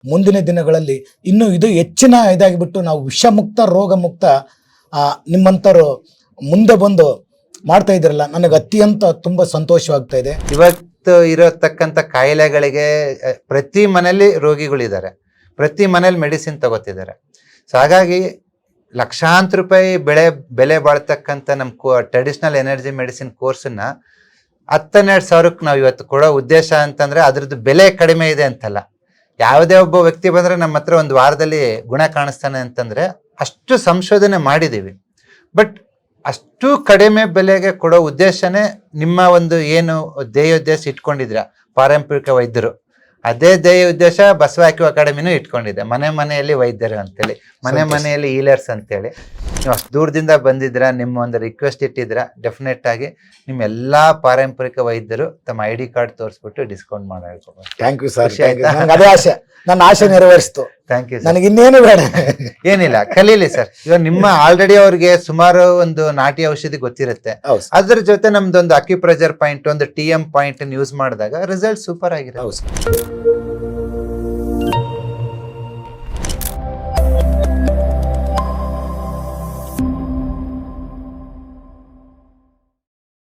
ಮುಂದಿನ ದಿನಗಳಲ್ಲಿ ಇನ್ನೂ ಇದು ಹೆಚ್ಚಿನ ಇದಾಗಿಬಿಟ್ಟು ನಾವು ವಿಷಮುಕ್ತ ರೋಗ ಮುಕ್ತ ನಿಮ್ಮಂಥವ್ರು ಮುಂದೆ ಬಂದು ಮಾಡ್ತಾ ಇದ್ರಲ್ಲ, ನನಗೆ ಅತ್ಯಂತ ತುಂಬ ಸಂತೋಷವಾಗ್ತಾ ಇದೆ. ಇವತ್ತು ಇರತಕ್ಕಂಥ ಕಾಯಿಲೆಗಳಿಗೆ ಪ್ರತಿ ಮನೆಯಲ್ಲಿ ರೋಗಿಗಳಿದ್ದಾರೆ, ಪ್ರತಿ ಮನೇಲಿ ಮೆಡಿಸಿನ್ ತಗೋತಿದ್ದಾರೆ. ಸೊ ಹಾಗಾಗಿ ಲಕ್ಷಾಂತರ ರೂಪಾಯಿ ಬೆಲೆ ಬಾಳ್ತಕ್ಕಂಥ ನಮ್ಮ ಟ್ರೆಡಿಷನಲ್ ಎನರ್ಜಿ ಮೆಡಿಸಿನ್ ಕೋರ್ಸನ್ನ 10-12 ಸಾವಿರಕ್ಕೆ ನಾವು ಇವತ್ತು ಕೊಡೋ ಉದ್ದೇಶ ಅಂತಂದ್ರೆ ಅದ್ರದ್ದು ಬೆಲೆ ಕಡಿಮೆ ಇದೆ ಅಂತಲ್ಲ. ಯಾವುದೇ ಒಬ್ಬ ವ್ಯಕ್ತಿ ಬಂದ್ರೆ ನಮ್ಮ ಹತ್ರ ಒಂದು ವಾರದಲ್ಲಿ ಗುಣ ಕಾಣಿಸ್ತಾನೆ ಅಂತಂದ್ರೆ ಅಷ್ಟು ಸಂಶೋಧನೆ ಮಾಡಿದೀವಿ. ಬಟ್ ಅಷ್ಟು ಕಡಿಮೆ ಬೆಲೆಗೆ ಕೊಡೋ ಉದ್ದೇಶನೇ ನಿಮ್ಮ ಒಂದು ಏನು ಧ್ಯೇಯೋದ್ದೇಶ ಇಟ್ಕೊಂಡಿದ್ರ ಪಾರಂಪರಿಕ ವೈದ್ಯರು, ಅದೇ ಧ್ಯೇಯ ಉದ್ದೇಶ ಬಸವ ಆಕ್ಯೂ ಅಕಾಡೆಮಿನೂ ಇಟ್ಕೊಂಡಿದೆ. ಮನೆಯಲ್ಲಿ ವೈದ್ಯರು ಅಂತೇಳಿ, ಮನೆಯಲ್ಲಿ ಹೀಲರ್ಸ್ ಅಂತೇಳಿ. ನೀವು ಅಷ್ಟು ದೂರದಿಂದ ಬಂದಿದ್ರ, ನಿಮ್ಮ ಒಂದು ರಿಕ್ವೆಸ್ಟ್ ಇಟ್ಟಿದ್ರ, ಡೆಫಿನೆಟ್ ಆಗಿ ನಿಮ್ಮ ಎಲ್ಲಾ ಪಾರಂಪರಿಕ ವೈದ್ಯರು ತಮ್ಮ ID ಕಾರ್ಡ್ ತೋರಿಸ್ಬಿಟ್ಟು ಡಿಸ್ಕೌಂಟ್ ಮಾಡಬೇಕು. Thank you sir. ಅದೇ ಆಸೆ, ನನ್ನ ಆಸೆ ನೆರವೇರಿಸ್ತು. Thank you. ನನಗೆ ಇನ್ನೇನು ಬೇಡ, ಏನಿಲ್ಲ, ಕಲೀಲಿ ಸರ್. ಇವಾಗ ನಿಮ್ಮ ಆಲ್ರೆಡಿ ಅವ್ರಿಗೆ ಸುಮಾರು ಒಂದು ನಾಟಿ ಔಷಧಿ ಗೊತ್ತಿರುತ್ತೆ, ಅದ್ರ ಜೊತೆ ನಮ್ದೊಂದು ಅಕ್ಯುಪ್ರೆಷರ್ ಪಾಯಿಂಟ್, ಒಂದು TM ಪಾಯಿಂಟ್ ಯೂಸ್ ಮಾಡಿದಾಗ ರಿಸಲ್ಟ್ ಸೂಪರ್ ಆಗಿರುತ್ತೆ.